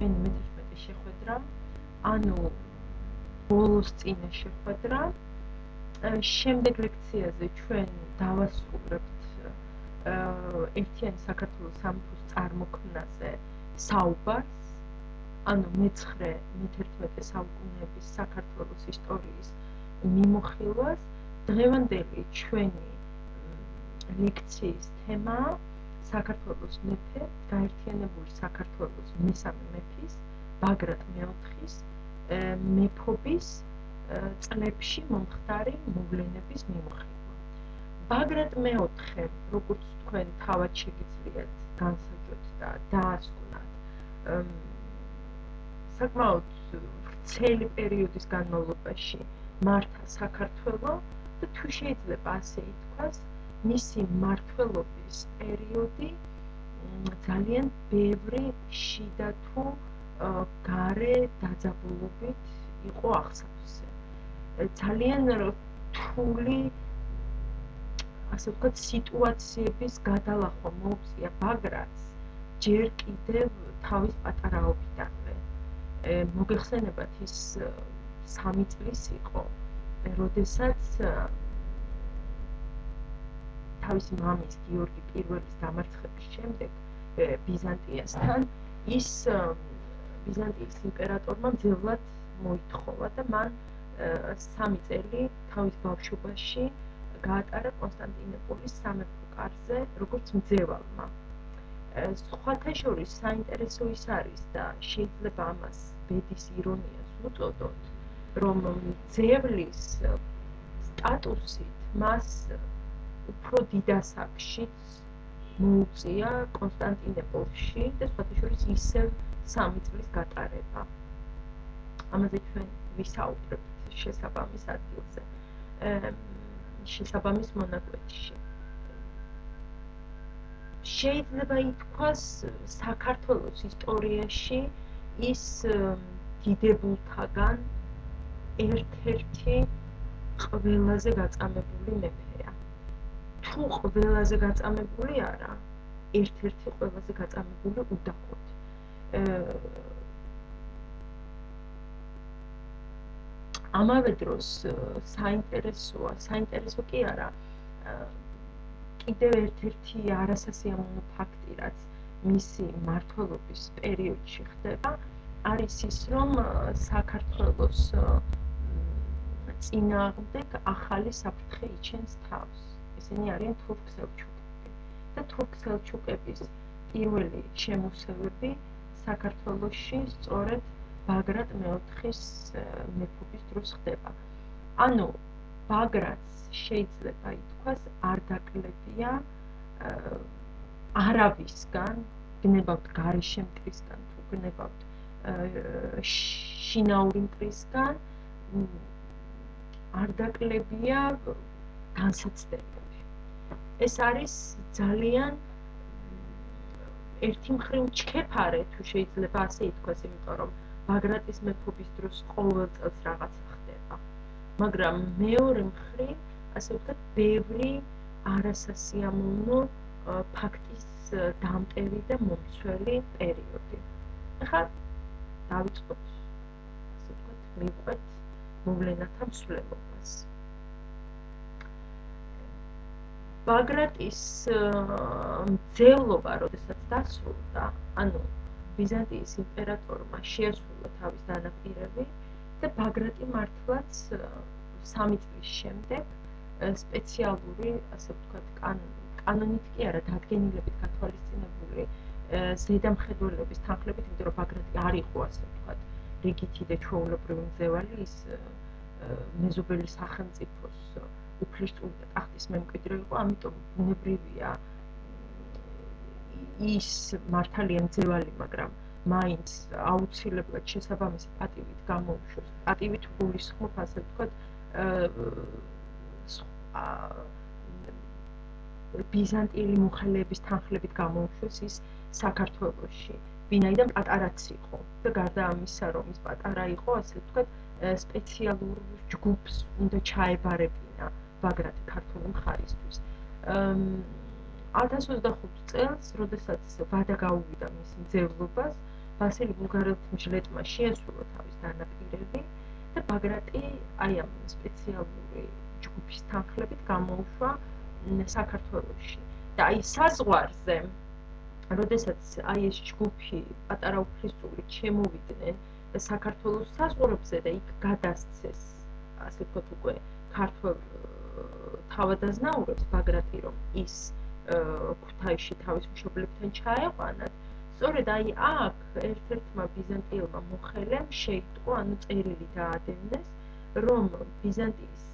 ჩვენი მე-11 შეხვედრა, ანუ ბოლოს წინა შეხვედრა. შემდეგ ლექციაზე ჩვენ დავასრულებთ ერთიანი საქართველოს სამეფოს წარმოქმნაზე საუბარს, ანუ მე-11 საუკუნეების საქართველოს ისტორიის მიმოხილვას. დღევანდელი ჩვენი ლექციის თემაა საქართველოს მეფე, გაერთიანებული საქართველოს მესამე მეფის, ბაგრატ მეოთხის მეფობის წლებში მომხდარი მოვლენების მიმოხილვა. ბაგრატ მეოთხე, როგორც თქვენ თავად შეგიძლიათ განსაჯოთ და დაასკვნათ, საკმაოდ ვრცელი პერიოდის განმავლობაში მართა საქართველოს და თუ შეიძლება ასე ითქვას, მისი მმართველობის პერიოდი ძალიან ბევრი შიდა თუ გარე დაძაბულობით იყო აღსავსე. ძალიან რთული, ასე ვთქვათ, სიტუაციების გადალახვა მოუწია ბაგრატს ჯერ კიდევ თავის პატარაობიდანვე. მოგეხსენებათ, ის 3 წლის იყო, როდესაც თავისი მამის გიორგი პირველის დამარცხების შემდეგ ბიზანტიასთან ის ბიზანტიის იმპერატორმა მძევლად მოითხოვა და მან 3 წელი თავის ბავშვობაში გაატარა კონსტანტინოპოლის სამეფო კარზე, როგორც მძევალმა. სხვათა შორის საინტერესო ის არის და შეიძლება ამას ბედის ირონიას უწოდოთ, რომ მძევლის სტატუსით მას უფრო დიდ ასაკშიც მოუწია კონსტანტინოპოლში და სხვათა შორის ისევ 3 წლის გატარება. ამაზე ჩვენ ვისაუბრებთ შესაბამის ადგილზე, შესაბამის მონაკვეთში. შეიძლება ითქვას, საქართველოს ისტორიაში ის დიდებულთაგან ერთ-ერთი ყველაზე გაწამებული მეფეა. თუ ყველაზე გაწამებული არა, ერთ-ერთი ყველაზე გაწამებული უდავოდ. ამავე დროს საინტერესო კი არა, კიდევ ერთ-ერთი არასასიამოვნო ფაქტი, რაც მისი მმართველობის პერიოდში ხდება, არის ის, რომ საქართველოს წინააღმდეგ ახალი საფრთხე იჩენს თავს. ესენი არიან თურქ-სელჩუკები და თურქ-სელჩუკების პირველი შემოსევები საქართველოში სწორედ ბაგრატ მეოთხის მეფობის დროს ხდება. ანუ ბაგრატს შეიძლება ითქვას არ დაკლებია არავისგან, გნებავთ გარეშე მტრისგან თუ გნებავთ შინაური მტრისგან, არ დაკლებია განსაცდელები. ეს არის ძალიან ერთი მხრივ ჩქეფარე, თუ შეიძლება ასე ითქვას, იმიტომ რომ ბაგრატის მეფობის დროს ყოველ წელს რაღაცა ხდება. მაგრამ მეორე მხრივ, ასე ვთქვათ, ბევრი არასასიამოვნო ფაქტის დამტევი და მომცველი პერიოდი. ახლა დავიწყოთ, ასე ვთქვათ, მივყვეთ მოვლენათა მსვლელობას. ბაგრატის მძევლობა, როდესაც დასრულდა, ანუ ბიზანტიის იმპერატორმა შეასრულა თავის დანაპირები და ბაგრატი მართლაც 3 წლის შემდეგ სპეციალური, ასე ვთქვათ, კანონით კი არა, დადგენილებით გათვალისწინებული ზედამხედველების თანხლებით, იმიტომ რომ ბაგრატი არ იყო, ასე ვთქვათ, რიგითი და ჩვეულებრივი მძევალი, ის მეზობელი სახელმწიფოს უფლისწული და ტახტის მემკვიდრე იყო, ამიტომ ბუნებრივია ის მართალია მძევალი, მაგრამ მაინც აუცილებლად შესაბამისი პატივით გამოუშვეს. პატივით გულისხმობ, ასე ვთქვათ, ბიზანტიელი მოხელეების თანხლებით გამოუშვეს ის საქართველოში, ვინაიდან პატარაც იყო და გარდა ამისა, რომ ის პატარა იყო, ასე ვთქვათ, სპეციალურ ჯგუფს უნდა ჩაებარებინა ბაგრატი ქართული მხარისთვის. 1025 წელს, როდესაც ვადა გაუვიდა მის მძევლობას, ბასილი ბულგარელთმშლეტმა შეასრულა თავის დანაპირები და ბაგრატი აი ამ სპეციალური ჯგუფის თანხლებით გამოუშვა საქართველოში. და აი საზღვარზე, როდესაც აი ეს ჯგუფი პატარა უფლისწულით შემოვიდნენ საქართველოს საზღვრებზე და იქ გადასცეს, ასე ვთქვათ, უკვე ქართველ თავადაზნაურებს ბაგრატი, რომ ის ქუთაისში თავის მშობლებთან ჩაეყვანათ. სწორედ აი აქ ერთ-ერთმა ბიზანტიელმა მოხელემ შეიტყო, ანუ წერილი დაადევნეს, რომ ბიზანტიის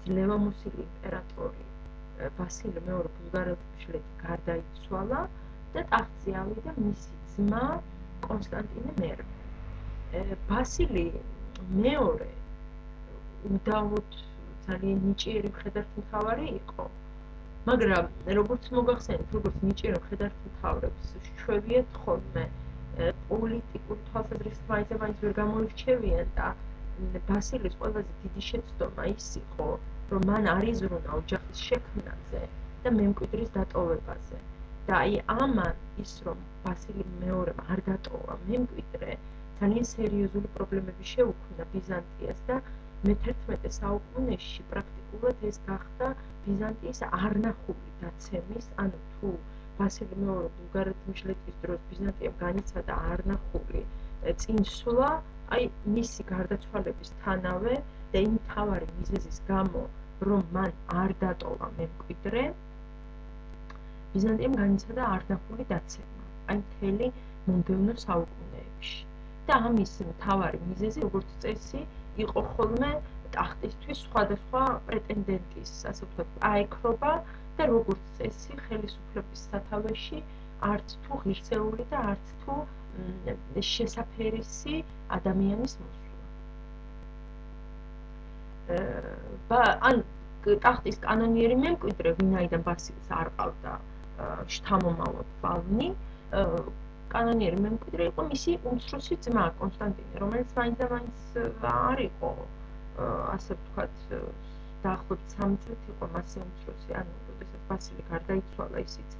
ძლევამოსილი იმპერატორი ბასილი მეორე ბულგარელთმშლეთი გარდაიცვალა და ტახტზე ავიდა მისი ძმა კონსტანტინე მერვე. ბასილი მეორე უდავოდ ძალიან ნიჭიერი მხედართმთავარი იყო, მაგრამ როგორც მოგახსენეთ, როგორც ნიჭიერი მხედართმთავრებს შევიეთ ხოლმე პოლიტიკური თვალსაზრისით მაინც ვერ გამოირჩევიან და ბასილის ყველაზე დიდი შეცდომა ის იყო, რომ მან არ იზრუნა ოჯახის შექმნაზე და მემკვიდრის დატოვებაზე. და აი ამან ის, რომ ბასილი მეორემ არ დატოვა მემკვიდრე, ძალიან სერიოზული პრობლემები შეუქმნა ბიზანტიას და მე-11 საუკუნეში პრაქტიკულად ეს გახდა ბიზანტიის არნახული დაცემის, ანუ თუ ბასილი მეორე ბულგარეთმშლეთის დროს ბიზანტიამ განიცადა არნახული წინსვლა, აი მისი გარდაცვალებისთანავე და იმ მთავარი მიზეზის გამო, რომ მან არ დატოვა მემკვიდრე, ბიზანტიამ განიცადა არნახული დაცემა, აი მთელი მომდევნო საუკუნეებში. და ამის მთავარი მიზეზი, როგორც წესი, იყო ხოლმე ტახტისთვის სხვადასხვა პრეტენდენტის, ასე ვთქვათ, აექრობა და როგორც წესი, ხელისუფლების სათავეში არც თუ ღირსეული და არც თუ შესაფერისი ადამიანის მოსვლა. ან ტახტის კანონიერი მემკვიდრე, ვინაიდან ბასილს არ ყავდა შთამომავალ ბალნი, კანონიერი მემკვიდრე იყო მისი უმცროსი ძმა კონსტანტინე, რომელიც მაინც არ იყო, ასე ვთქვათ, დაახლოებით 3 წლით იყო მასზე უმცროსი, ანუ როდესაც ბასილი გარდაიცვალა, ისიც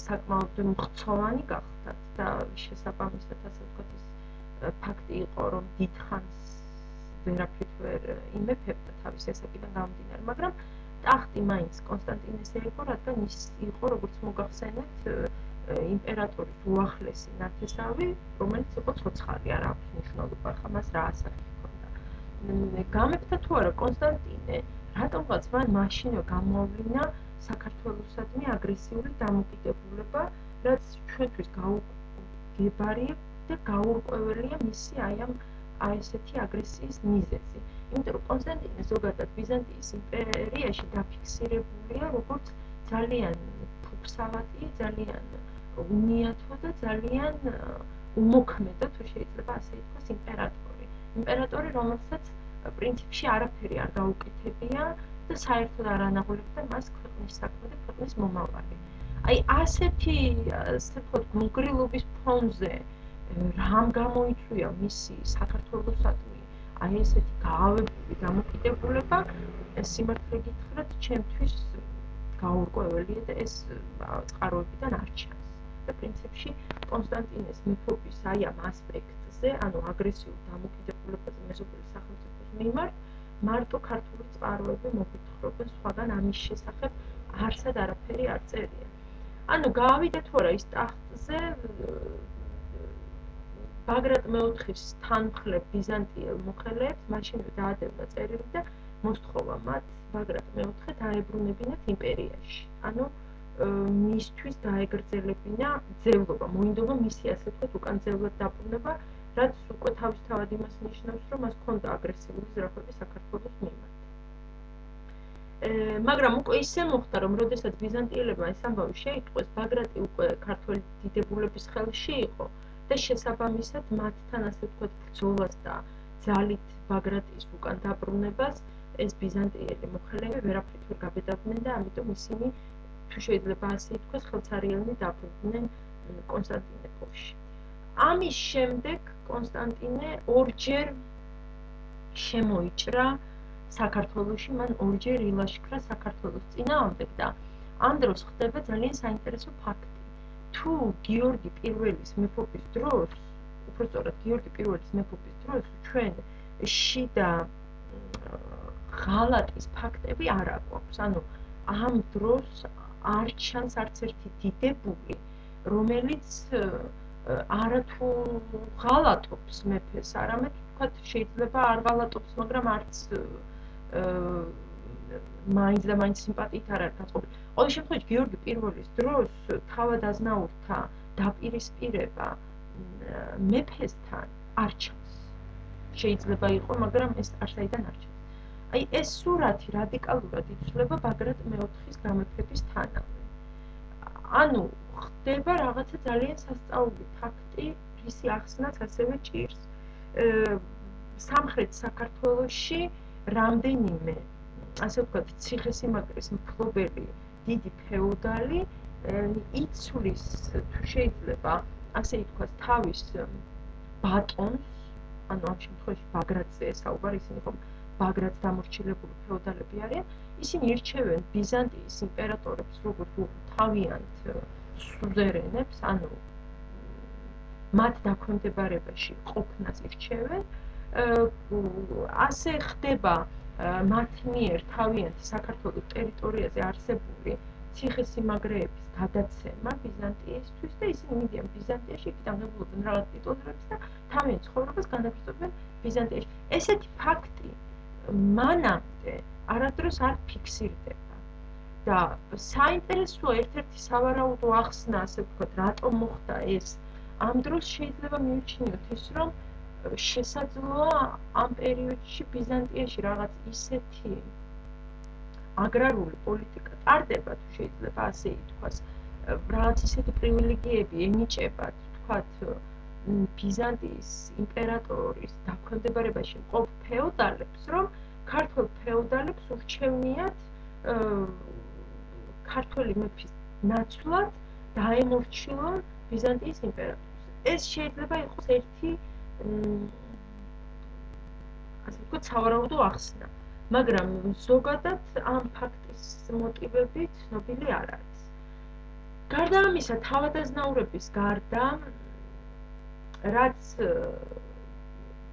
საკმაოდ მხცოვანი გახდა და შესაბამისად, ასე ვთქვათ, ის ფაქტი იყო, რომ დიდხანს ვერაფრით ვერ იმეფებდა თავის ესაკიდან გამომდინარე, მაგრამ ტახტი მაინც კონსტანტინეს ერგო, რადგან ის იყო, როგორც მოგახსენეთ, იმპერატორის უახლესი ნათესავი, რომელიც იყო ცოცხალი, არ აქვს მნიშვნელობა, ხა მას რა ასაკი ჰქონდა. გამეფდა თუ არა კონსტანტინე, რატომღაც მან მაშინვე გამოავლინა საქართველოსადმი აგრესიული დამოკიდებულება, რაც ჩვენთვის გაუგებარია და გაურკვეველია მისი აი ესეთი აგრესიის მიზეზი. იმიტომ რომ კონსტანტინე ზოგადად ბიზანტიის იმპერიაში დაფიქსირებულია როგორც ძალიან ფუფსავატი, ძალიან უნიათო და ძალიან უმოქმედო, თუ შეიძლება ასე ითქვას, იმპერატორი, რომელსაც პრინციპში არაფერი არ გაუკეთებია და საერთოდ არ ანაღულებდა მას ქვეყნის საქმე და ქვეყნის მომავალი. აი ასეთი, ასე ვთქვათ, გულგრილობის ფონზე რამ გამოიწვია მისი საქართველოსადმი აი ესეთი გაავებული დამოკიდებულება, სიმართლე გითხრათ, ჩემთვის გაურკვეველია და ეს წყაროებიდან არ ჩანს. და პრინციპში კონსტანტინეს მეფობის აი ამ ასპექტზე, ანუ აგრესიულ დამოკიდებულებაზე მეზობელი სახელმწიფოს მიმართ, მარტო ქართული წყაროები მოგვითხრობენ, სხვაგან ამის შესახებ არსად არაფერი არ წერია. ანუ გაავიდა თუ არა ის ტახტზე, ბაგრატ მეოთხის თანმხლებ ბიზანტიელ მოხელეებს მაშინვე დაადევნა წერილი და მოსთხოვა მათ ბაგრატ მეოთხე დაებრუნებინათ იმპერიაში. ანუ მისთვის დაეგრძელებინა ძევლობა, მოინდომა მისი ასე ვთქვათ უკან ძევლად დაბრუნება, რაც უკვე თავისთავად იმას ნიშნავს, რომ მას ჰქონდა აგრესიული ზრახები საქართველოს მიმართ. მაგრამ უკვე ისე მოხდა, რომ როდესაც ბიზანტიელებმა ეს ამბავი შეიტყვეს, ბაგრატი უკვე ქართველი დიდებულების ხელში იყო და შესაბამისად მათთან ასე ვთქვათ ბრძოლას და ძალით ბაგრატის უკან დაბრუნებას ეს ბიზანტიელი მოხელეები ვერაფრით ვერ გაბედავდნენ და ამიტომ ისინი, თუ შეიძლება ასე ითქვას, ხელცარიელნი დაბრუნდნენ კონსტანტინოპოლში. ამის შემდეგ კონსტანტინე ორჯერ შემოიჭრა საქართველოში, მან ორჯერ ილაშქრა საქართველოს წინააღმდეგ და ამ დროს ხდება ძალიან საინტერესო ფაქტი. თუ გიორგი პირველის მეფობის დროს, უпростоრად გიორგი პირველის მეფობის დროს ჩვენ შიდა ღალატის ფაქტები არ აკვავს. ანუ ამ დროს არ ჩანს არც ერთი დიდებული, რომელიც არათუ ღალატობს მეფეს, არამედ ვთქვათ შეიძლება არ ღალატობს, მაგრამ არც მაინც და მაინც სიმპათიით არ არის განწყობილი. ყოველ შემთხვევაში გიორგი პირველის დროს თავად-აზნაურთა დაპირისპირება მეფესთან არ ჩანს. შეიძლება იყო, მაგრამ ეს არსაიდან არ ჩანს. აი ეს სურათი რადიკალურად იცვლება ბაგრატ მეოთხის გამეფებისთანავე. ანუ ხდება რაღაცა ძალიან სასწაული ფაქტი, რისი ახსნაც ასევე ჭირს. სამხრეთ საქართველოში რამდენიმე, ასე ვთქვათ, ციხესიმაგრის მფლობელი დიდი ფეოდალი იცვლის, თუ შეიძლება ასე ითქვას, თავის ბატონს, ანუ ამ შემთხვევაში ბაგრატზე საუბარი, ისინი ხომ ბაგრატს დამორჩილებული ფეოდალები არიან, ისინი ირჩევენ ბიზანტიის იმპერატორებს როგორც თავიანთ სუზერენებს, ანუ მათ დაქვემდებარებაში ყოფნას ირჩევენ. ასე ხდება მათ მიერ თავიანთი საქართველოს ტერიტორიაზე არსებული ციხესიმაგრეების გადაცემა ბიზანტიისთვის და ისინი მიდიან ბიზანტიაში, იქიდან ღებულობენ რაღაც ტიტულებს და თავიანთ ცხოვრებას განაგრძობენ ბიზანტიაში. ესეთი ფაქტი მანამდე არადროს არ ფიქსირდება და საინტერესოა ერთ-ერთი სავარაუდო ახსნა, ასე ვთქვათ, რატომ მოხდა ეს. ამ დროს შეიძლება მივიჩნიოთ ის, რომ შესაძლოა ამ პერიოდში ბიზანტიაში რაღაც ისეთი აგრარული პოლიტიკა ტარდება, თუ შეიძლება ასე ითქვას, რაღაც ისეთი პრივილეგიები ენიჭებათ, ვთქვათ, ბიზანტიის იმპერატორის დაქვემდებარებაში მყოფ ფეოდალებს, რომ ქართველ ფეოდალებს ურჩევნიათ ქართველი მეფის ნაცვლად დაემორჩილონ ბიზანტიის იმპერატორს. ეს შეიძლება იყოს ერთი ასე ვთქვათ, სავარაუდო ახსნა, მაგრამ ზოგადად ამ ფაქტის მოტივები ცნობილი არ არის. გარდა ამისა, თავადაზნაურების გარდა, რაც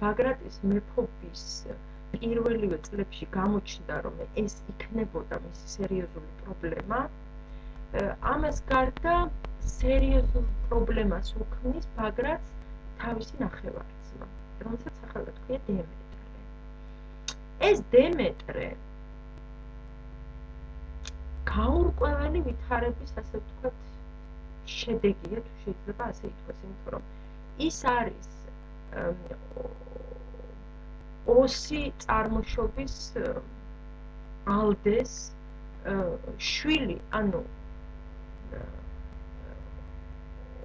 ბაგრატის მეფობის პირველივე წლებში გამოჩნდა, რომ ეს იქნებოდა მისი სერიოზული პრობლემა, ამას გარდა სერიოზულ პრობლემას უქმნის ბაგრატს თავისი ნახევარ-ძმა, რომელსაც სახელად ჰქვია დემეტრე. ეს დემეტრე გაურკვეველი ვითარების, ასე ვთქვათ, შედეგია, თუ შეიძლება ასე ითქვას, იმიტომ რომ ის არის ოსი წარმოშობის ალდეს შვილი, ანუ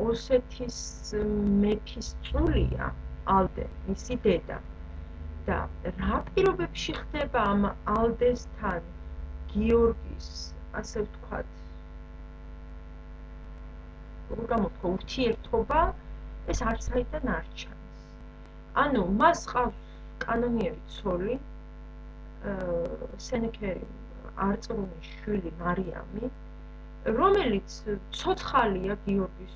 ოსეთის მეფის წულია ალდე, მისი დედა. და რა პირობებში ხდება ამ ალდესთან გიორგის, ასე ვთქვათ, როგორ გამოთქვა, ურთიერთობა, ეს არც საიდან არ ჩანს. ანუ მას ყავს კანონიერი ცოლი, სენექერი არწმუნის შვილი მარიამი, რომელიც ცოცხალია გიორგის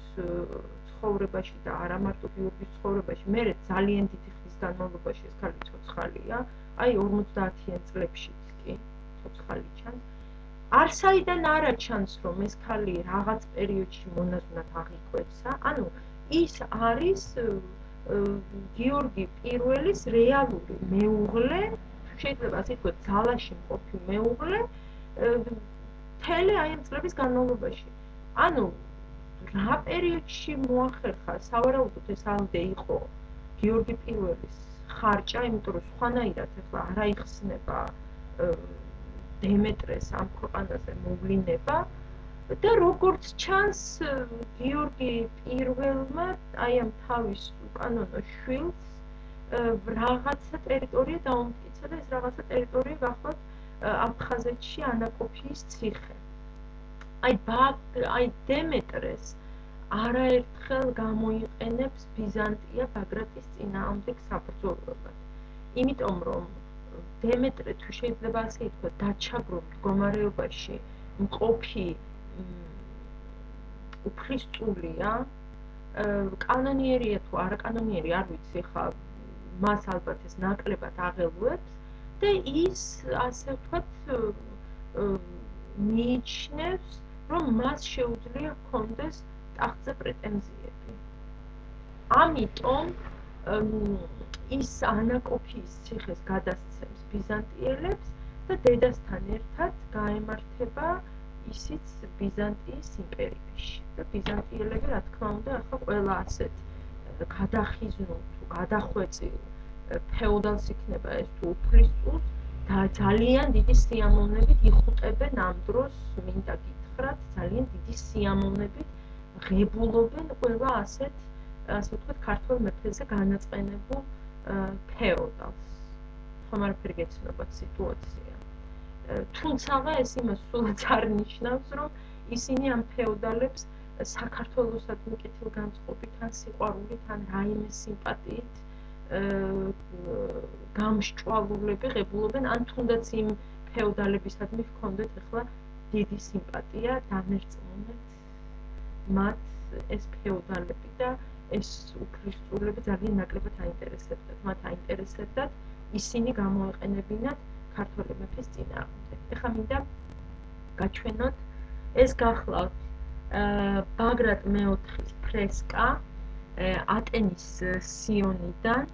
ცხოვრებაში და არა მარტო გიორგის ცხოვრებაში, მერე ძალიან დიდი ხნის განმავლობაში ეს ქალი ცოცხალია, აი 50-იან წლებშიც კი ცოცხალი ჩანს. არსაიდან არა ჩანს, რომ ეს ქალი რაღაც პერიოდში მონაზვნად აღიკვეცა, ანუ ის არის გიორგი პირველის რეალური მეუღლე, შეიძლება ასე ვთქვათ, ძალაში მყოფი მეუღლე, მთელი აი ამ წლების განმავლობაში. ანუ რა პერიოდში მოახერხა, სავარაუდოდ ეს ალდე იყო გიორგი პირველის ხარჭა, იმიტომ რომ სხვანაირად ახლა არ აიხსნება დემეტრეს ამ ქვეყანაზე მოვლინება და როგორც ჩანს, გიორგი პირველმა აი ამ თავის უკანონო შვილს რაღაცა ტერიტორია დაუმტკიცა და ეს რაღაცა ტერიტორია გახლავთ აფხაზეთში ანაკოფიის ციხე. აი დემეტრეს არაერთხელ გამოიყენებს ბიზანტია ბაგრატის წინააღმდეგ საბრძოლველად. იმიტომ რომ დემეტრე, თუ შეიძლება ასე ითქვათ, დაჩაგრულ მდგომარეობაში მყოფი უფლისწულია, კანონიერია თუ არაკანონიერი არ ვიცი, ხა მას ალბათ ეს ნაკლებად აღელვებს და ის ასე ვთქვათ მიიჩნევს, რომ მას შეუძლია ჰქონდეს ტახტზე პრეტენზიები. ამიტომ ის ანაკოფიის ციხეს გადასცემს ბიზანტიელებს და დედასთან ერთად გაემართება ისიც ბიზანტიის იმპერიაში. და ბიზანტიელები, რა თქმა უნდა, ახლა ყველა ასეთ გადახიზნულ თუ გადახვეწილ ფეოდალს იქნება ეს თუ უფლისწულს და ძალიან დიდი სიამოვნებით იხუტებენ ამ დროს, მინდა გითხრათ, ძალიან დიდი სიამოვნებით ღებულობენ ყველა ასე ვთქვათ, ქართველ მეფეზე განაწყენებულ ფეოდალს. ხომ არაფერი გეცნობათ სიტუაცია. თუმცაღა ეს იმას სულაც არ ნიშნავს, რომ ისინი ამ ფეოდალებს საქართველოსადმი კეთილგანწყობით, ან სიყვარულით, ან რაიმე სიმპათიით გამსჭვალულები ღებულობენ, ან თუნდაც იმ ფეოდალებისადმი ჰქონდეთ ახლა დიდი სიმპათია, დამერწმუნეთ მათ ეს ფეოდალები და ეს უფლისწულები ძალიან ნაკლებად აინტერესებდათ. მათ აინტერესებდათ ისინი გამოეყენებინათ ქართველი მეფის წინააღმდეგ. ეხლა მინდა გაჩვენოთ, ეს გახლავთ ბაგრატ მეოთხის ფრესკა ატენის სიონიდან.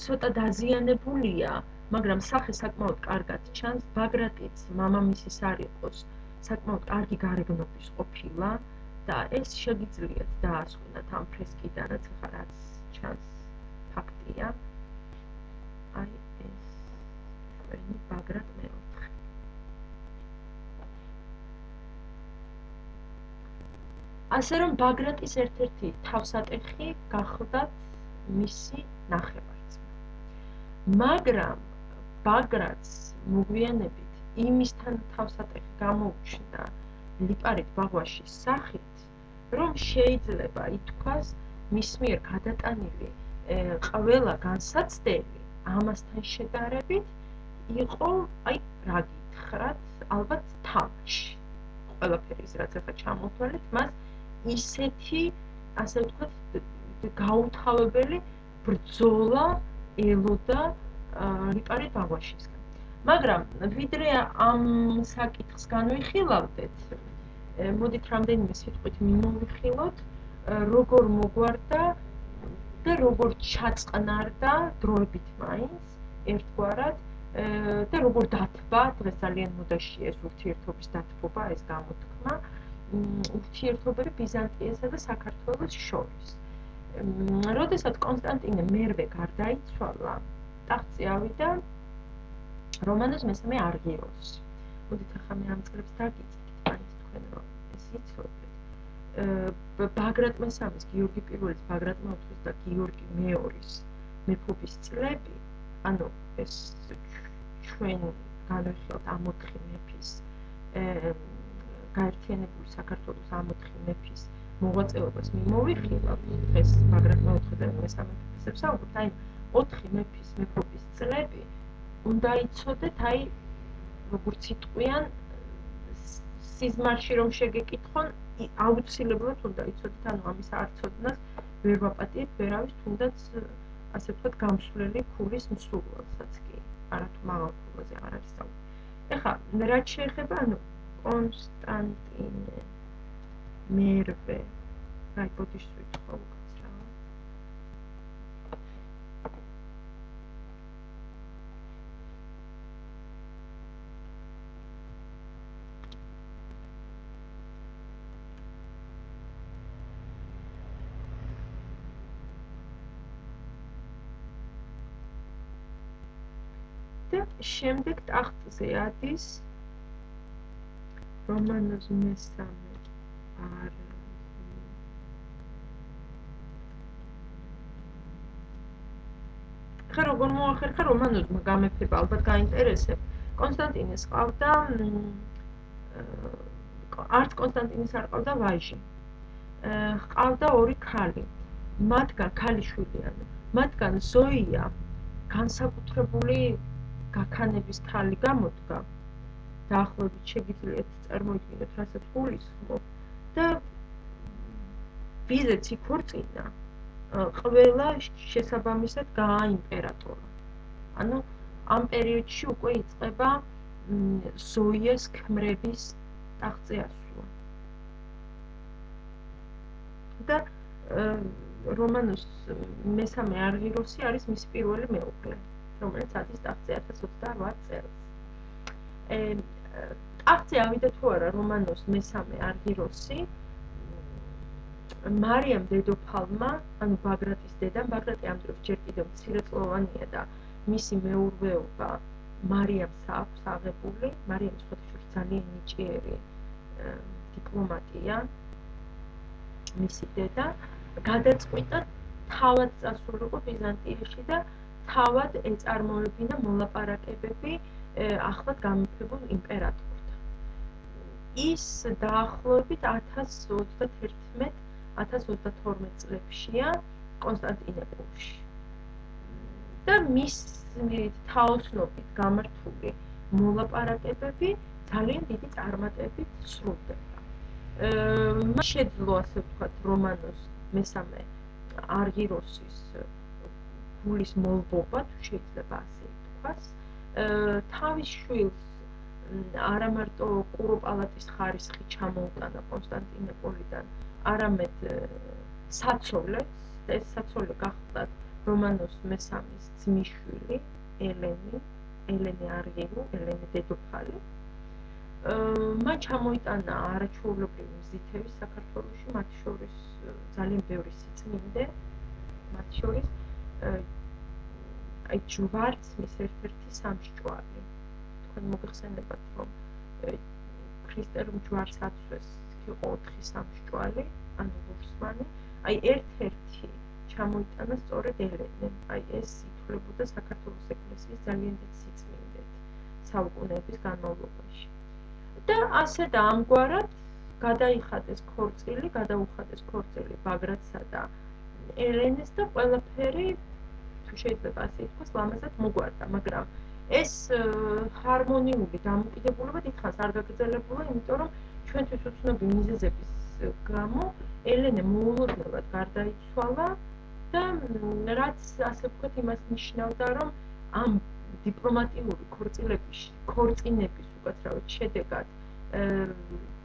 ცოტა დაზიანებულია, მაგრამ სახე საკმაოდ კარგად ჩანს. ბაგრატიც მამამისის არ იყოს, საკმაოდ კარგი გარეგნობის ყოფილა და ეს შეგიძლიათ დაასხვნათ ამ ფრესკიდანაც, ახლა რაც ჩანს ფაქტია. აი ეს ჩვენი ბაგრატ მეოთხე. ასე რომ ბაგრატის ერთ-ერთი თავსატეხი გახლდათ მისი ნახევარწმი. მაგრამ ბაგრატს მოგვიანებით იმისთან თავსატეხი გამოუჩნდა ლიპარიტ ბაღვაშის სახით, რომ შეიძლება ითქვას მის მიერ გადატანილი ყველა განსაცდელი ამასთან შედარებით იყო, აი რა გითხრათ, ალბათ თამაში. ყველაფერი რაც ახლა ჩამოთვალეთ, მას ისეთი, ასე ვთქვათ, გაუთავებელი ბრძოლა ელოდა ლიპარიტ ბაღვაშისგან. მაგრამ ვიდრე ამ საკითხს განვიხილავდეთ, მოდით რამდენიმე სიტყვით მიმოვიხილოთ, როგორ მოგვარდა და როგორ ჩაწყნარდა დროებით მაინც ერთგვარად და როგორ დათბა, დღეს ძალიან მოდაშია ეს ურთიერთობის დათბობა, ეს გამოთქმა, ურთიერთობები ბიზანტიესა და საქართველოს შორის. როდესაც კონსტანტინე მერვე გარდაიცვალა, ტახტზე ავიდა რომანოზ მესამე არღიროსი. მოდით ახლა მე ამ წლებს დაგიწყდით, მაინც თქვენ რომ ეს იცოდეთ. ბაგრატ მესამის, გიორგი პირველის, ბაგრატ მეოთხის და გიორგი მეორის მეფობის წლები, ანუ ეს ჩვენ განვიხილავთ ამ 4 მეფის გაერთიანებული საქართველოს ამ 4 მეფის მოღვაწეობას მიმოვიხილავთ, დღეს ბაგრატ მეოთხე და მესამე მეფისებს საუბრობთ, აი 4 მეფის მეფობის წლები უნდა იცოდეთ, აი როგორც იტყვიან, სიზმარში რომ შეგეკითხონ, აუცილებლად უნდა იცოდეთ, ანუ ამის არცოდნას ვერ ვაპატიეთ ვერავის, თუნდაც ასე ვთქვათ, გამსვლელი ქულის მსურველსაც კი, არათუ მაღალ ქულაზე არ არის საუბარი. ეხლა რაც შეეხება, ანუ კონსტანტინე მერვე, აი ბოდიშს ვიტყვა უკაცრავ. შემდეგ ტახტზე ადის რომანოზ მესამე ხა როგორ მოახერხა რომანოზმა გამეფება, ალბათ გაინტერესებ. კონსტანტინეს ყავდა არც კონსტანტინეს არ ყავდა ვაჟი. ყავდა 2 ქალი. მათგან ქალიშვილი, მათგან ზოია განსაკუთრებული გაქანების ქალი გამოდგა დაახლოებით შეგიძლიათ წარმოიდგინოთ, რასაც გულისხმობ და ვიზეც იქორწინა, ყველა შესაბამისად გააიმპერატორა. ანუ ამ პერიოდში უკვე იწყება ზოიას ქმრების ტახტზე ასვლა. და რომანოს მესამე არღიროსი არის მისი პირველი მეუღლე, რომელიც ადის ტახტზე 1028 წელს. ტახტზე ავიდა თუ არა რომანოს მესამე არღიროსი, მარიამ დედოფალმა, ანუ ბაგრატის დედამ, ბაგრატი ამ დროს ჯერ კიდევ მცირეწლოვანია და მისი მეურვეობა მარიამს აქვს აღებული. მარიამი სხვათაშორის ძალიან ნიჭიერი დიპლომატია, მისი დედა გადაწყვიტა თავად წასულიყო ბიზანტიაში და თავად ეწარმოებინა მოლაპარაკებები ახლად გამეფებულ იმპერატორთან. ის დაახლოებით 1031-1032 წლებშია კონსტანტინოპოლში. და მის თაოსნობით გამართული მოლაპარაკებები ძალიან დიდი წარმატებით სრულდება. მას შეძლო, ასე ვთქვათ, რომანოს მესამე არღიროსის გულის მოლბობა, თუ შეიძლება ასე ითქვას, თავის შვილს არა მარტო კუროპალატის ხარისხი ჩამოუტანა კონსტანტინოპოლიდან, არამედ საცოლეს, და ეს საცოლე გახლდათ რომანოს მესამის ძმისშვილი ელენე არღირო, ელენე დედოფალი. მან ჩამოიტანა არაჩვეულებრივი მზითები საქართველოში, მათ შორის ძალიან ბევრი სიწმინდე, მათ შორის ჯვარცმის ერთ-ერთი სამსჭვალი. თქვენ მოგეხსენებათ, რომ ქრისტიანულ ჯვარს აცვეს იყო 4 სამსჭვალი, ანუ ლურსმანი, ერთ-ერთი ჩამოიტანა სწორედ ელენე. ეს ითვლებოდა საქართველოს ეკლესიის ძალიან დიდ სიწმინდედ საუკუნეების განმავლობაში. და ასე და ამგვარად გადაუხადეს ქორწილი ბაგრატსა და ელენეს და ყველაფერი, თუ შეიძლება ასე ითქვას, ლამაზად მოგვარდა, მაგრამ ეს ჰარმონიული დამოკიდებულება დიდხანს არ გაგრძელებულა, იმიტომ რომ ჩვენთვის უცნობი მიზეზების გამო ელენე მოულოდნელად გარდაიცვალა და რაც ასე ვთქვათ იმას ნიშნავდა, რომ ამ დიპლომატიური ქორწინების უკაცრავად შედეგად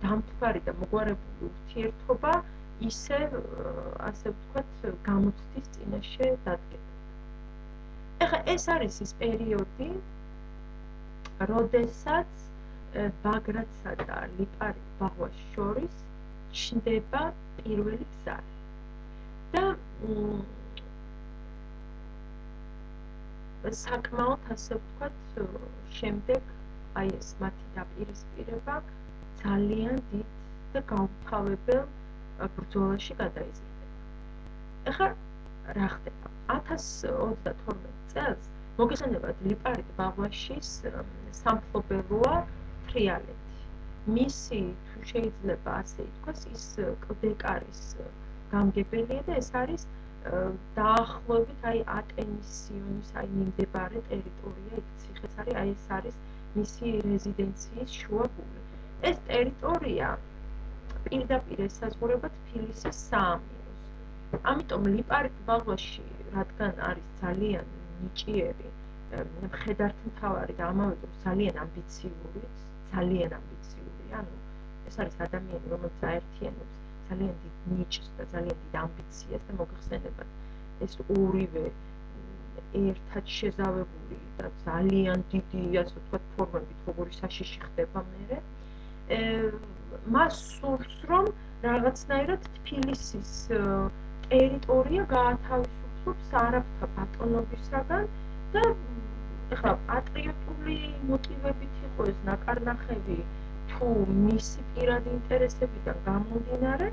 დამთვარი და მოგვარებული ურთიერთობა ისევ, ასე ვთქვათ, გამოცდის წინაშე დადგება. ეხლა ეს არის ის პერიოდი, როდესაც ბაგრატსა და ლიპარიტ ბაღვას შორის ჩნდება პირველი ბზარი. და საკმაოდ, ასე ვთქვათ, შემდეგ ეს მათი დაპირისპირება ძალიან დიდ და გაუთავებელ ბრძოლაში გადაიზრდება. ეხლა რა ხდება? 1022 წელს მოგეხსენებათ ლიპარიტ ბაღვაშის სამფლობელოა თრიალეთი. მისი, თუ შეიძლება ასე ითქვას, ის კლდეკარის გამგებელია და ეს არის დაახლოებით ატენის სიონის მიმდებარე ტერიტორია, იქ ციხეც არის, ეს არის მისი რეზიდენციის შუაგული. ეს ტერიტორია პირდაპირ ესაზღვრება თბილისის საამიროს. ამიტომ ლიპარიტ ბაღვაში, რადგან არის ძალიან ნიჭიერი მხედართმთავარი და ამავე დროს ძალიან ამბიციური, ანუ ეს არის ადამიანი, რომელიც აერთიანებს ძალიან დიდ ნიჭს და ძალიან დიდ ამბიციას და მოგეხსენებათ, ეს ორივე ერთად შეზავებული და ძალიან დიდი, ასე ვთქვათ, ფორმებით, როგორი საშიში ხდება მერე. მას სურს, რომ რაღაცნაირად თბილისის ტერიტორია გაათავისუფლოს არაბთა ბატონობისაგან და ეხლა პატრიოტული მოტივებით იყო ეს ნაკარნახევი თუ მისი პირადი ინტერესებიდან გამომდინარე,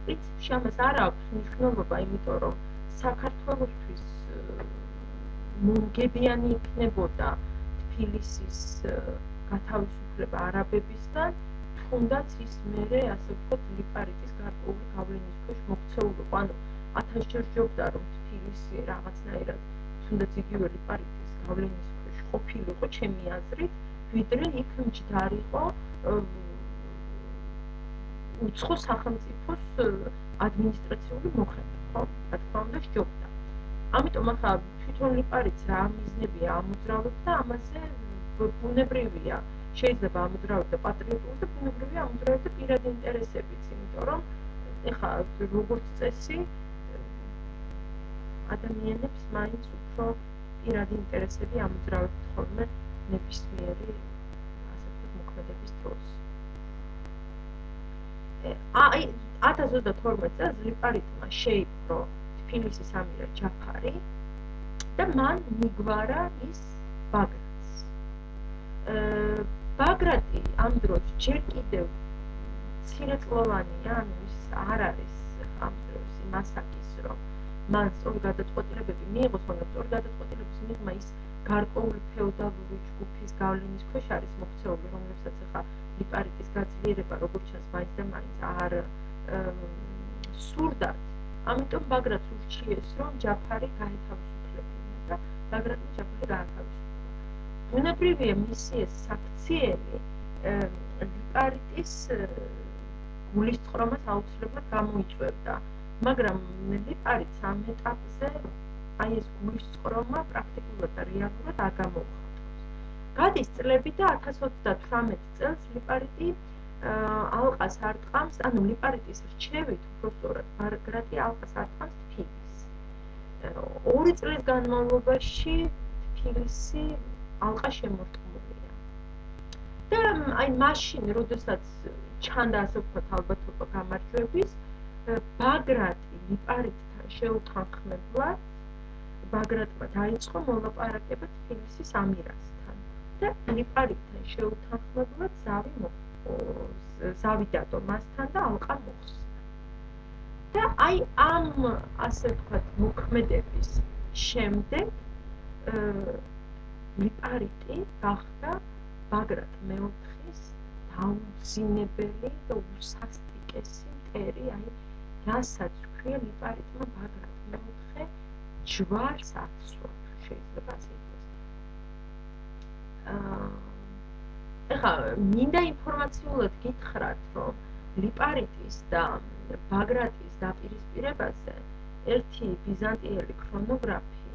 პრინციპში ამას არ აქვს მნიშვნელობა, იმიტომ რომ საქართველოსთვის მომგებიანი იქნებოდა თბილისის გათავისუფლება არაბებისგან, თუნდაც ის მერე, ასე ვთქვათ, ლიპარიტის გარკვეული გავლენის ქვეშ მოქცეულიყო. ანუ 1000 ჯერ ჯობდა, რომ თბილისი რაღაცნაირად, თუნდაც იგივე ლიპარიტის გავლენის ქვეშ ყოფილიყო, ჩემი აზრით, ვიდრე იქ მჯდარიყო უცხო სახელმწიფოს ადმინისტრაციული მოხელე, ხო? რა თქმა უნდა, სჯობდა. ამიტომ ახლა თვითონ ლიპარიტს რა მიზნებია ამოძრავებს და ამაზე ბუნებრივია შეიძლება ამოძრავებდა პატრიოტული და ბუნებრივია ამოძრავებდა პირადი ინტერესებიც, იმიტომ რომ ეხლა როგორც წესი ადამიანებს მაინც უფრო პირადი ინტერესები ამოძრავებთ ხოლმე ნებისმიერი ასე ვთქვათ მოქმედების დროს. 1022 წელს ლიპარიტმა შეიპყრო თბილისის ამირა ჯაფარი და მან მიგვარა ის ბაგრატს. ბაგრატი ამ დროს ჯერ კიდევ მცირეწლოვანია, ანუ ის არ არის ამ დროს იმ ასაკის, რომ მან სწორი გადაწყვეტილებები მიიღოს, მაგრამ სწორი გადაწყვეტილების მიღმა ის გარკვეული ფეოდალური ჯგუფის გავლენის ქვეშ არის მოქცეული, რომლებსაც ახლა ლიპარიტის გაძლიერება როგორც ჩანს მაინც და მაინც არ სურდათ. ამიტომ ბაგრატს ურჩიეს, რომ ჯაფარი გაეთავისუფლებინა და ბაგრატმა ჯაფარი გაათავისუფლა. ბუნებრივია მისი ეს საქციელი ლიპარიტის გულისწყრომას აუცილებლად გამოიწვევდა, მაგრამ ლიპარიტს ამ ეტაპზე აი ეს გულისწყრომა პრაქტიკულად და რეალურად არ გამოუხატავს. გადის წლები და 1028 წელს ლიპარიტი ალყას არტყამს, ანუ ლიპარიტის რჩევით უბრალოდ ბაგრატი ალყას არტყამს თბილისს. 2 წლის განმავლობაში თბილისი ალყა შემორტყმულია. და აი მაშინ, როდესაც ჩანდა ასე ვთქვათ ალბათობა გამარჯვების, ბაგრატი ლიპარიტთან შეუთანხმებლად ბაგრატმა დაიწყო მოლაპარაკება თბილისის ამირასთან და ლიპარიტთან შეუთანხმებლად ზავი დადო მასთან და ალყა მოხსნა. და აი ამ ასე ვთქვათ მოქმედების შემდეგ ლიპარიტი გახდა ბაგრატ მეოთხის დაუძინებელი და უსასტიკესი მტერი, აი რასაც ქვია ლიპარიტმა ბაგრატ მეოთხე ჯვარს აცვა, შეიძლება ასე ითქვას. ეხლა მინდა ინფორმაციულად გითხრათ, რომ ლიპარიტის და ბაგრატის დაპირისპირებაზე ერთი ბიზანტიელი ქრონოგრაფი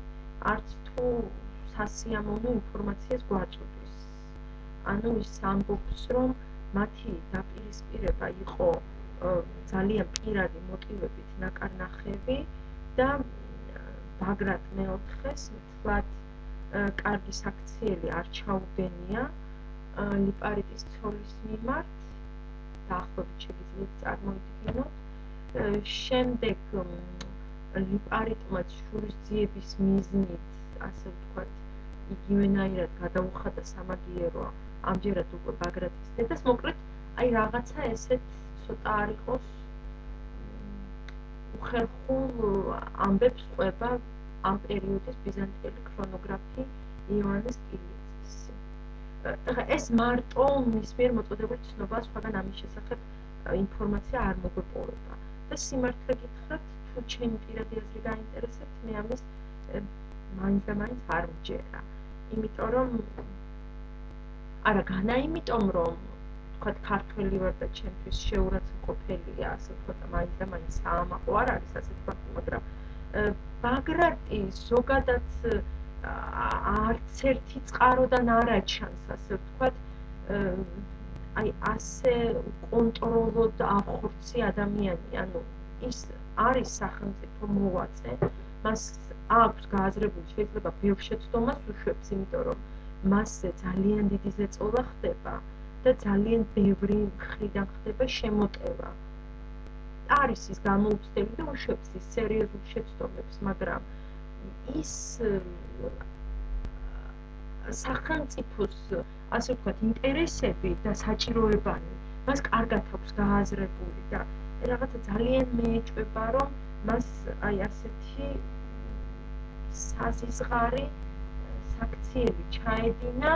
არც თუ სასიამოვნო ინფორმაციას გვაწვდის. ანუ ის ამბობს, რომ მათი დაპირისპირება იყო ძალიან პირადი მოტივებით ნაკარნახევი და ბაგრატ მეოთხეს მთლად კარგი საქციელი არ ჩაუგენია ლიპარიტის ცოლის მიმართ, დაახლოებით შეგიძლიათ წარმოიდგინოთ. შემდეგ ლიპარიტმაც შურისძიების მიზნით, ასე ვთქვათ, იგივენაირად გადაუხადა სამაგიერო ამჯერად უკვე ბაგრატის დედას. მოკლედ, აი რაღაცა ესეთ ცოტა არ იყოს უხერხულ ამბებს ყვება ამ პერიოდის ბიზანტიელი ქრონოგრაფი იოანეს კილიძის. ეს მარტო მის მიერ მოწოდებული ცნობა, სხვაგან ამის შესახებ ინფორმაცია არ მოგვეპოვება. და სიმართლე გითხრათ, თუ ჩემი პირადი აზრი გაინტერესებთ, მე ამის მაინც და მაინც არ ვჯერა. იმიტომ რომ არა განა იმიტომ რომ ვთქვათ ქართველი ვარ და ჩემთვის შეურაცხმყოფელია, ასე ვთქვათ, მაინც და მაინც საამაყო არ არის, ასე ვთქვათ, მაგრამ ბაგრატი ზოგადად არც ერთი წყაროდან არ აჩანს, ასე ვთქვათ, აი ასე კონტროლოდ ახორცი ადამიანი, ანუ ის არის სახელმწიფო მოღვაწე, მას აქვს გააზრებული, შეიძლება ბევრ შეცდომას უშვებს, იმიტომ რომ მასზე ძალიან დიდი ზეწოლა ხდება და ძალიან ბევრი მხრიდან ხდება შემოტევა. არის ის გამოუცდელი და უშვებს ის სერიოზულ შეცდომებს, მაგრამ ის სახელმწიფოს, ასე ვთქვათ, ინტერესები და საჭიროებანი მას კარგად აქვს გააზრებული და რაღაცა ძალიან მეეჭვება, რომ მას აი ასეთი საზიზღარი საქციელი ჩაედინა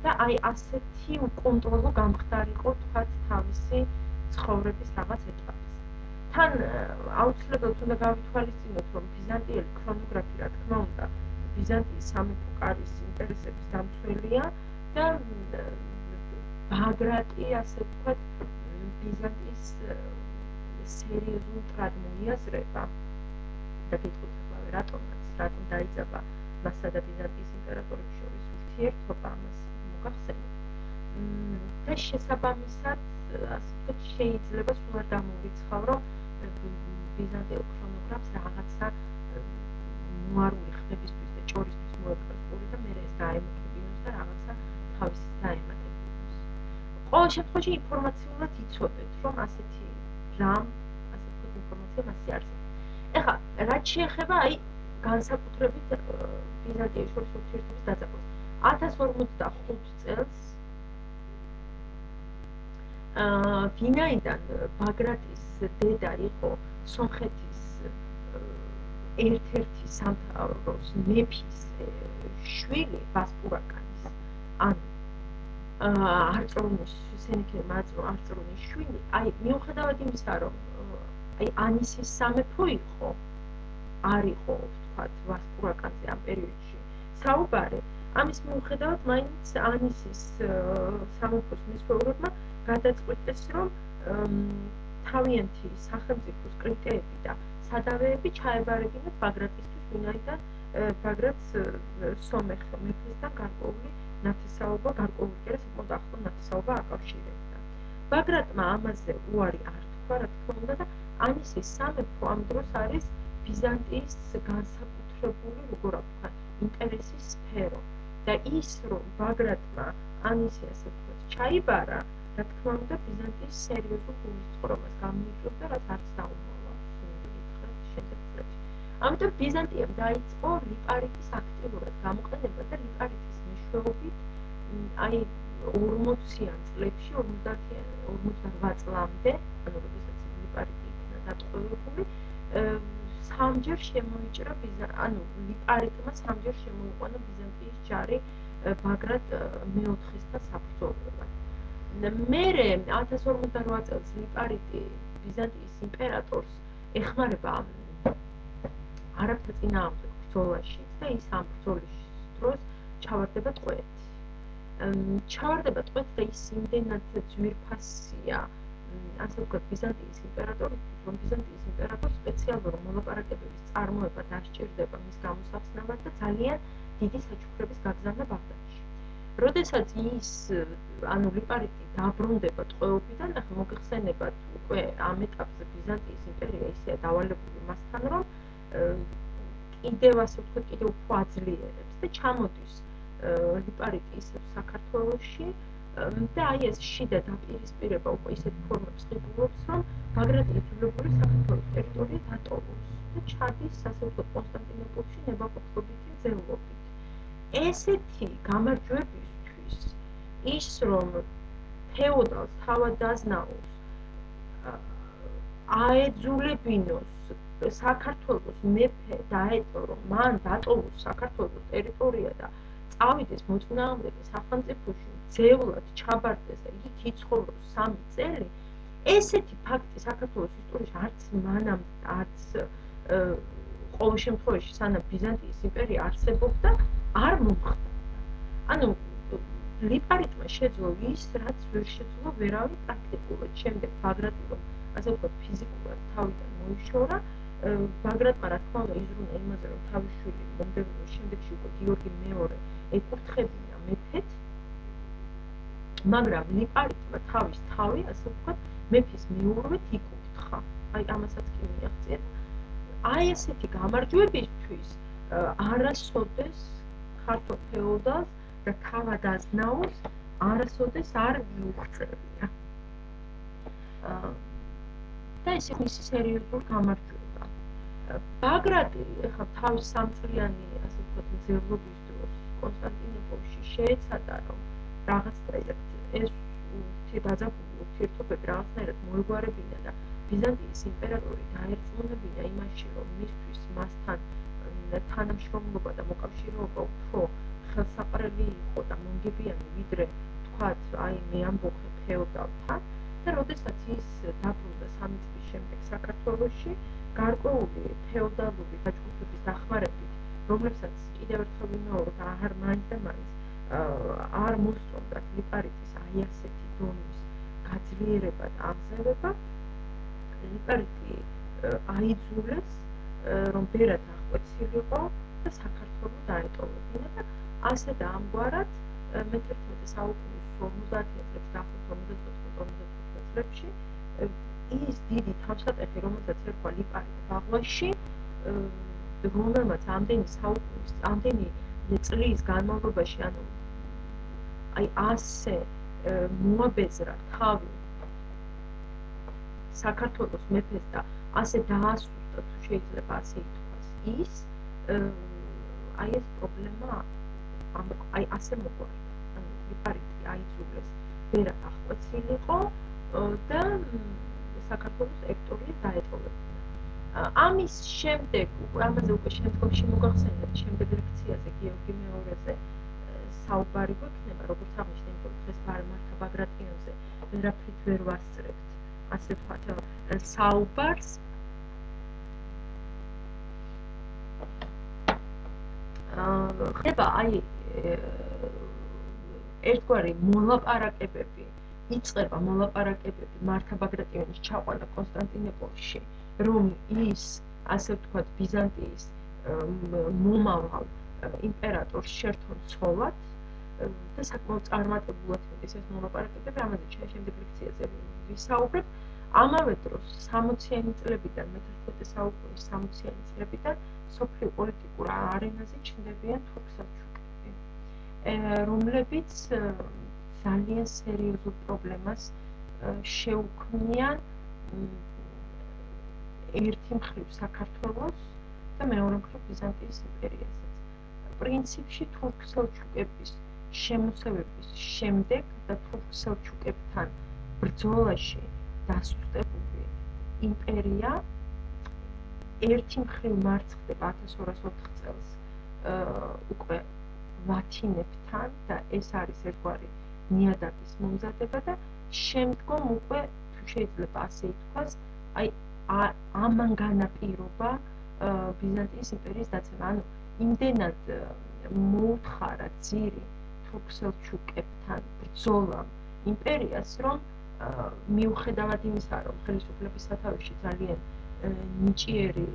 და აი ასეთი უკონტროლო გამხდარიყო, თქვათ, თავისი ცხოვრების რაღაც ეტაპზე. თან აუცილებლად უნდა გავითვალისწინოთ, რომ ბიზანტიელი ქრონოგრაფი, რა თქმა უნდა, ბიზანტიის სამეფო კარის ინტერესების დამცველია და ბაგრატი, ასე ვთქვათ, ბიზანტიის სერიოზულ მტრად მოიაზრება და გეტყვით ახლა რატომ დაიძაბა მასა და ბიზანტიის იმპერატორებს შორის ურთიერთობა, ამას მოგახსენებთ. და შესაბამისად, ასე ვთქვათ, შეიძლება სულ არ დამოვიცხავ, რომ ბიზანტიელ ქრონოგრაფს რაღაცა მოარული ხმებისთვის და ჭორისთვის მოეპყროს პური და მერე ეს გაემოქმედინოს და რაღაცა თავისი დაემატებინოს. ყოველ შემთხვევაში ინფორმაციულად იცოდეთ, რომ ასეთი რამ, ასე ვთქვათ, ინფორმაცია მასზე არსებობს. ეხლა, რაც შეეხება განსაკუთრებით ბიზანტიის შორის ურთიერთობის დაძაბულს. 1045 წელს ვინაიდან ბაგრატის დედა იყო სომხეთის ერთ-ერთი სამთავროს მეფის შვილი, ბასპურაკანის, ანუ არწრუნის არწრუნის შვილი, მიუხედავად იმისა, რომ ანისის სამეფო იყო, არ იყო, ვთქვათ, ბასპურაკანზე ამ პერიოდში საუბარი, ამის მიუხედავად მაინც ანისის სამეფოს მესვეურებმა გადაწყვიტეს, რომ თავიანთი სახელმწიფოს კრიტერიები და სადავეები ჩაებარებინათ ბაგრატისთვის, ვინაიდან ბაგრატს სომეხ მეფესთან გარკვეული ნათესაობა, გარკვეული კი არა, საკმაოდ ახლო ნათესაობა აკავშირებდა. ბაგრატმა ამაზე უარი არ თქვა, რა თქმა უნდა, და ანისის სამეფო ამ დროს არის ბიზანტიის განსაკუთრებული, როგორ ვთქვა, ინტერესის სფერო. და ის, რომ ბაგრატმა ანისი, ასე ვთქვათ, ჩაიბარა, რა თქმა უნდა, ბიზანტიის სერიოზულ გულისწყრობას გამოიწვევდა, რაც არც დაუმოვა შემდეგ წლებში. ამიტომ ბიზანტიამ დაიწყო ლიპარიტის აქტიურად გამოყენება და ლიპარიტის მეშვეობით 40-იან წლებში, 58 წლამდე, ანუ როდესაც ლიპარიტი იქნა დატყვევებული, სამჯერ შემოიჭრა ლიპარიტმა სამჯერ შემოიყვანა ბიზანტიის ჯარი ბაგრატ მეოთხესთან საბრძოლველად. მერე 1048 წელს ლიპარიტი ბიზანტიის იმპერატორს ეხმარება არაბთა წინააღმდეგ ბრძოლაში და ის ამ ბრძოლის დროს ჩავარდება ტყვეით. და ის იმდენად ძვირფასია, ასე ვთქვათ, ბიზანტიის იმპერატორისთვის, რომ ბიზანტიის იმპერატორს სპეციალური მოლაპარაკებების წარმოება დასჭირდება მის გამოსახსნელად და ძალიან დიდი საჩუქრების გაგზავნა ბაღდადში. როდესაც ის, ლიპარიტი დაბრუნდება ტყვეობიდან, ახლა მოგეხსენებათ, უკვე ამ ეტაპზე ბიზანტიის იმპერია ისეა დავალებული მასთან, რომ კიდევ, ასე ვთქვათ, კიდევ უფრო აძლიერებს და ჩამოდის ლიპარიტი ისევ საქართველოში და ეს შიდა დაპირისპირება უკვე ისეთ ფორმებს ღებულობს, რომ ბაგრატი იძულებული საქართველოს ტერიტორია დატოვოს და ჩადის, ასე ვთქვათ, კონსტანტინოპოლში ნებაყოფლობითი მძევლობით. ესეთი გამარჯვებისთვის ის, რომ ფეოდალს თავადაზნაურს აეძულებინოს საქართველოს მეფე დაეტო, რომ მან დატოვოს საქართველოს ტერიტორია და წავიდეს მოწინააღმდეგე სახელმწიფოში, ძევლად ჩაბარდეს და იქ იცხოვროს 3 წელი, ესეთი ფაქტი საქართველოს ისტორიაში არც მანამდე, არც ყოველ შემთხვევაში, სანამ ბიზანტიის იმპერია არსებობდა, არ მომხდარა. ანუ ლიპარიტმა შეძლო ის, რაც ვერ შეძლო ვერავინ პრაქტიკულად. შემდეგ ბაგრატი, რომ ასე ვთქვათ, ფიზიკურად თავიდან მოიშორა, ბაგრატმა, რა თქმა უნდა, იზრუნა იმაზე, რომ თავის შვილი მომდევნო შემდეგში უკვე გიორგი მეორე ეკურთხებინა მეფეთ, მაგრამ ლიპარიტმა თავის თავი, ასე ვთქვათ, მეფის მეურვედ იკურთხა. ამასაც კი მიაღწია. ესეთი გამარჯვებისთვის არასოდეს ქართულ ფეოდალს და თავადაზნაურს არასოდეს არ მიუღწევია. და ეს მისი სერიოზული გამარჯვება. ბაგრატი ახლა თავის 3 წლიანი, ასე ვთქვათ, მძევლობის დროს კონსტანტინოპოლში შეეცადა, რომ რაღაცნაირად ეს დაძაბული ურთიერთობები რაღაცნაირად მოეგვარებინა და ბიზანტიის იმპერატორი დაერწმუნებინა იმაში, რომ მისთვის მასთან თანამშრომლობა და მოკავშირეობა უფრო ხელსაყრელი იყო და მონგებიანი, ვიდრე თქვათ, მე ამბობ ფეოდალთან. და როდესაც ის დაბრუნდა 3 წლის შემდეგ საქართველოში, გარკვეული ფეოდალური დაჯგუფების დახმარებით, რომლებსაც კიდევ ერთხელ ვიმეორებ, არ მაინც და მაინც არ მოსწონდათ ლიპარიტის აი ასეთი დონის გაძლიერება და აღზევება, ლიპარიტი აიძულეს, რომ ბერად აღკვეცილიყო და საქართველოს დაეტოვებინა და ასე და ამგვარად მე-11 საუკუნის 50-იან წლებში, დაახლოებით 54-55 წლებში ის დიდი თავსატეხი, რომელსაც ერქვა ლიპარიტი ბაღლაში, რომელმაც ამდენი წლის განმავლობაში, ანუ აი ასე მოაბეზრა თავი საქართველოს მეფეს და ასე დაასუსტა, თუ შეიძლება ასე ითქვას, ის აი ეს პრობლემა აი ასე მოგვარდა. ანუ ლიპარიტი აიძულეს ბერად აღკვეცილიყო და საქართველოს ტერიტორია დაეტოვებინა. ამის შემდეგ, ამაზე უკვე შემდგომში მოგახსენებთ, შემდეგ ლექციაზე გიორგი მეორეზე საუბარი გვექნება, როგორც აღნიშნე, იმიტომ რომ დღეს მართა ბაგრატიონზე ვერაფრით ვერ ვასწრებთ, ასე ვთქვათ, საუბარს. ხდება აი ერთგვარი მოლაპარაკებები, იწყება მოლაპარაკებები მართა ბაგრატიონის ჩაყვანა კონსტანტინოპოლში, რომ ის, ასე ვთქვათ, ბიზანტიის მომავალ იმპერატორს შერთონ ცხოვად და საკმაოდ წარმატებულად მიდის ეს მოლაპარაკებები, ამაზე შემდეგ ლექციაზე ვისაუბრებ. ამავე დროს 60-იანი წლებიდან, მე-11 საუკუნის 60-იანი წლებიდან სოფლიო პოლიტიკურ არენაზე ჩნდებიან თურქ-სელჩუკები, რომლებიც ძალიან სერიოზულ პრობლემას შეუქმნიან ერთი მხრივ საქართველოს და მეორე მხრივ ბიზანტიის იმპერიასაც. პრინციპში თურქ-სელჩუკების შემოსევების შემდეგ და თურქ-სელჩუკებთან ბრძოლაში დასუსტებული იმპერია ერთი მხრივ მარცხდება 1204 წელს უკვე ლათინებთან და ეს არის ერთგვარი ნიადაგის მომზადება და შემდგომ უკვე, თუ შეიძლება ასე ითქვას, აი ამან განაპირობა ბიზანტიის იმპერიის დაცემა. ანუ იმდენად მოუთხარა ძირი თურქ-სელჩუკებთან ბრძოლამ იმპერიას, რომ მიუხედავად იმისა, რომ ხელისუფლების სათავეში ძალიან ნიჭიერი,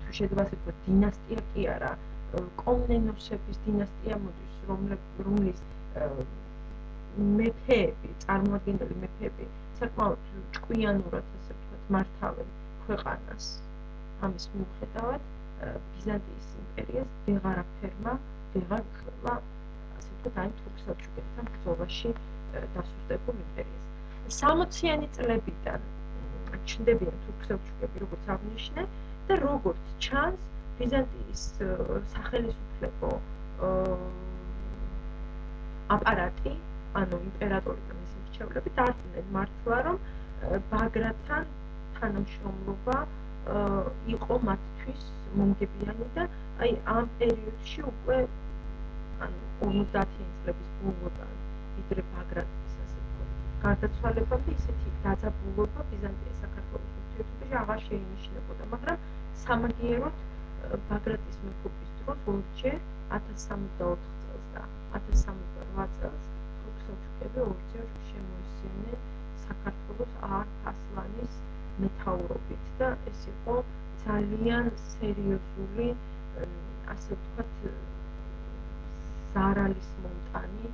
თუ შეიძლება ასე ვთქვათ, დინასტია კი არა, კომნენოსების დინასტია მოდის, რომლის მეფეები, წარმოადგენელი მეფეები საკმაოდ ჭკვიანურად, ასე ვთქვათ, მართავენ ქვეყანას. ამის მიუხედავად ბიზანტიის იმპერიას ვეღარაფერმა ვეღარ ხება, ასე ვთქვათ, აი თურქ-სელჩუკებთან ბრძოლაში დასუსტებულ იმპერიას. 60-იანი წლებიდან ჩნდებიან თურქ-სელჩუკები, როგორც აღნიშნე, და როგორც ჩანს, ბიზანტიის სახელისუფლებო აპარატი, ანუ იმპერატორი და მისი მრჩევლები დარწმუნდნენ მართლა, რომ ბაგრატთან თანამშრომლობა იყო მათთვის მომგებიანი და აი ამ პერიოდში უკვე ანუ 50-იანი წლების ბოლოდან ვიდრე ბაგრატის, ასე ვთქვათ, გარდაცვალებამდე ისეთი დაძაბულობა ბიზანტიის საქართველოს ურთიერთობაში აღარ შეინიშნებოდა, მაგრამ სამაგიეროდ ბაგრატის მეფობის დროს ორჯერ 1064 წელს და 1068 წელს თურქ-სელჩუკები ორჯერ შემოისმინნენ საქართველოს ართ-ასლანის მეთაურობით და ეს იყო ძალიან სერიოზული, ასე ვთქვათ, ზარალის მომტანი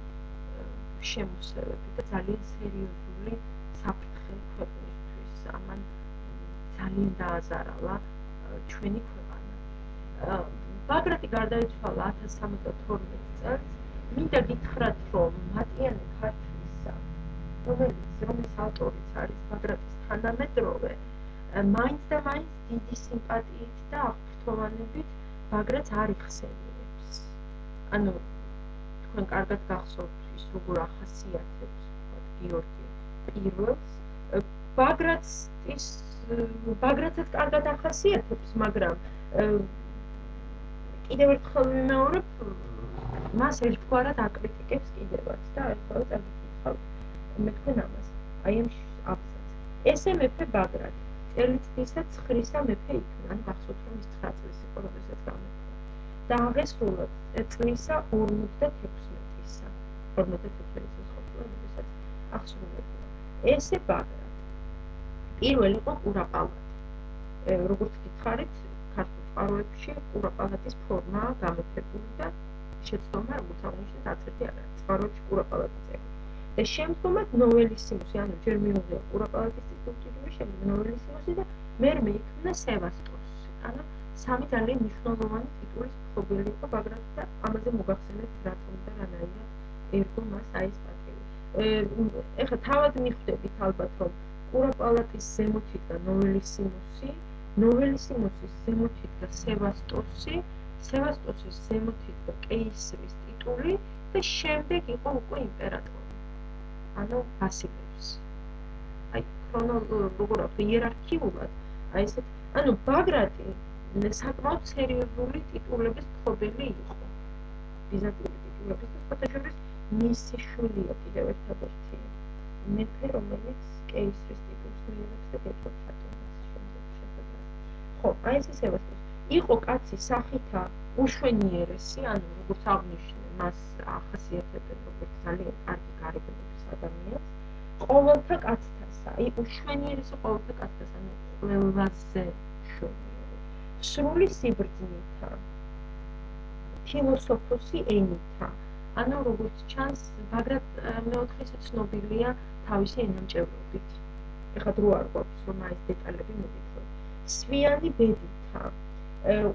შემოსევები და ძალიან სერიოზული საფრთხე ქვეყნისთვის. ამან ძალიან დააზარალა ჩვენი ქვეყანა. ბაგრატი გარდაიცვალა 1072 წელს. მინდა გითხრათ, რომ მატიანე ქართლისა, რომლის ავტორიც არის ბაგრატის თანამედროვე, მაინც და მაინც დიდი სიმპათიით და აღფრთოვანებით ბაგრატს არ იხსენიებს. ანუ თქვენ კარგად გახსოვთ ის როგორ ახასიათებს გიორგი პირველს, ბაგრატსაც კარგად ახასიათებს, მაგრამ კიდევ ერთხელ ვიმეორებ, მას ერთგვარად აკრიტიკებს კიდევაც და ერთხელ წაგიკითხავთ მე თქვენ ამას, აი ამ აბზაცს. ესე მეფე ბაგრატი, წელიწადისა 9-სა მეფე იქნა, ან გახსოვთ რომ ის 9 წლის იყო, როდესაც გამეფდა. და აღესრულათ წლისა 56-ისა. 56 წლის ყოფილა, როდესაც აღსრულებულა. ესე ბაგრატ პირველ იყო კურაპალატი. როგორც გითხარით, ქართულ წყაროებში კურაპალატის ფორმაა გამეფებული და შეცდომა, როგორც აღნიშნეთ, არც ერთი არ არის წყაროებში კურაპალატი წერილი. და შემდგომად ნოველისიმუსი, ანუ ჯერ მიუღია კურაპალატის ტიტული, შემდეგ ნოველისიმუსი და მერმე იქმნა სევასტოსი. ანუ სამი ძალიან მნიშვნელოვანი ტიტულის მფლობელი იყო ბაგრატი და ამაზე მოგახსენეთ რატომ და რანაირად ერგო მას აი ეს პატივი. ეხლა თავად მიხვდებით ალბათ, რომ კურაპალატის ზემოთ იდგა ნოველისიმუსი, ნოველისიმუსის ზემოთ იდგა სევასტოსი, სევასტოსის ზემოთ იდგა კეისრის ტიტული და შემდეგ იყო უკვე იმპერატორი. ანუ ბასილევს. აი როგორ ვთქვი, იერარქიულად, აი ესეთ, ანუ ბაგრატი საკმაოდ სერიოზული ტიტულების მფლობელი იყო. ბიზანტიური ტიტულების და სხვადასხვა მისი შვილია კიდევ ერთადერთი მეფე, რომელიც კეისრის ტიტულს მიიღებს და გეტყვით რატომ შემდეგ შეხვედრას. ხო, აი ეს სევასტოსი იყო კაცი სახითა უშვენიერესი, ანუ როგორც აღნიშნე, მას ახასიათებენ როგორც ძალიან კარგი გარეგნობის ადამიანს, ყოველთა კაცთასა, აი უშვენიერესი ყოველთა კაცთასა, ანუ ყველაზე შვენიერი, სრული სიბრძნითა, ფილოსოფოსი ენითა, ანუ როგორც ჩანს, ბაგრატ მეოთხე ცნობილია თავისი ენამჭევრობით. ეხლა დრო არ გვაქვს, რომ აი ეს დეტალები მოგითხრათ. სვიანი ბედითა,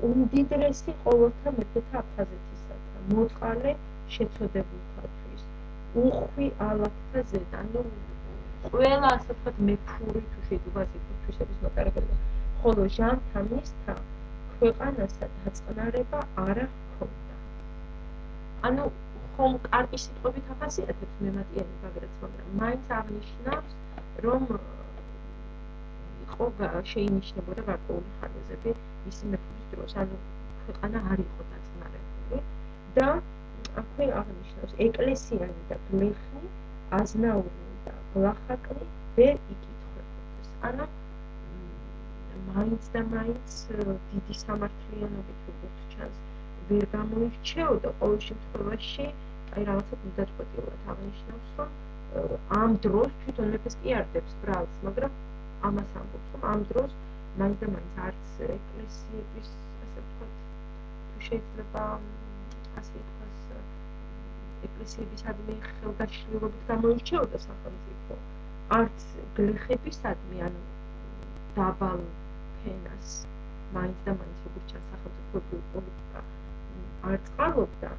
უმდიდრესი ყოველთა მეფეთა აფხაზეთისათა, მოწყალე შეცოდებულთათვის, უხვი ალაგთა ზედ, ანუ ყველა ასე ვთქვათ მეფური თუ შეიძლება ასე ვთქვათ თვისების მატარებელი, ხოლო ჟამთა მისთა ქვეყანასა დაწყნარება არა ჰქონდა. ანუ ხომ კარგი სიტყვებით ახასიათებს მემატიანე ბაგრატს, მაგრამ მაინც აღნიშნავს, რომ იყო შეინიშნებოდა გარკვეული ხარვეზები მისი მეფობის დროს, ანუ ქვეყანა არ იყო დაწყნარებული და აქვე აღნიშნავს ეკლესიანი და გლეხნი, აზნაურნი და გლახაკნი ვერ იკითხებოდეს. ანუ მაინც და მაინც დიდი სამართლიანობით როგორც ჩანს ვერ გამოირჩეოდა, ყოველ შემთხვევაში აი რაღაცა გულდაწყვეტილად აღნიშნავს, რომ ამ დროს თვითონ მეფეს კი არდებს ბრალს, მაგრამ ამას ამბობს, რომ ამ დროს მაინც და მაინც არც ეკლესიების, ასე ვთქვათ, თუ შეიძლება ასე ითქვას, ეკლესიებისადმი ხელგაშლილობით გამოირჩეოდა სახელმწიფო, არც გლეხებისადმი, ანუ დაბალ ფენას, მაინც და მაინც როგორც ჩანს სახელმწიფო პოლიტიკა არ წყალობდა,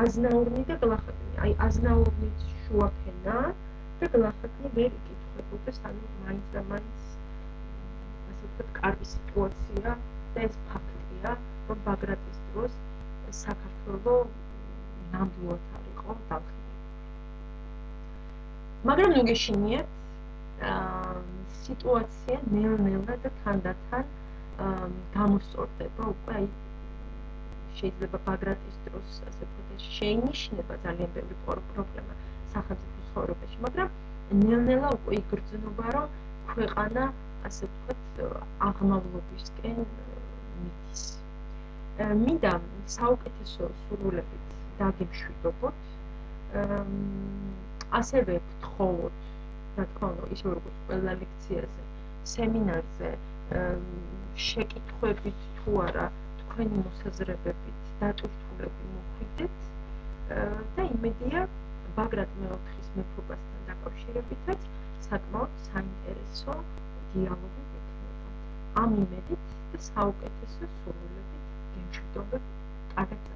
აზნაურნი და გლახაკნი, აი აზნაურნიც შუა ფენა და გლახაკნი ვერ იკითხებოდეს, ანუ მაინც და მაინც ასე ვთქვათ კარგი სიტუაცია და ეს ფაქტია, რომ ბაგრატის დროს საქართველოს ნამდვილად არ იყო დახმარებული. მაგრამ ნუ გეშინიათ, სიტუაცია ნელ-ნელა და თანდათან გამოსწორდება უკვე აი შეიძლება ბაგრატის დროს ასე ვთქვათ შეინიშნება ძალიან ბევრი პრობლემა სახელმწიფო ცხოვრებაში, მაგრამ ნელ-ნელა უკვე იგრძნობა, რომ ქვეყანა ასე ვთქვათ აღმავლობისკენ მიდის. მინდა საუკეთესო სურვილებით დაგემშვიდობოთ, ასევე ვთხოვოთ, რა თქმა უნდა, ისე როგორც ყველა ლექციაზე, სემინარზე შეკითხვებით თუ არა თქვენი მოსაზრებებით დატვირთულები მოხვიდეთ და იმედია ბაგრატ მეოთხის მეფობასთან დაკავშირებითაც საკმაოდ საინტერესო დიალოგი გექნება. ამ იმედით და საუკეთესო სურვილებით გემშვიდობებით, კარგად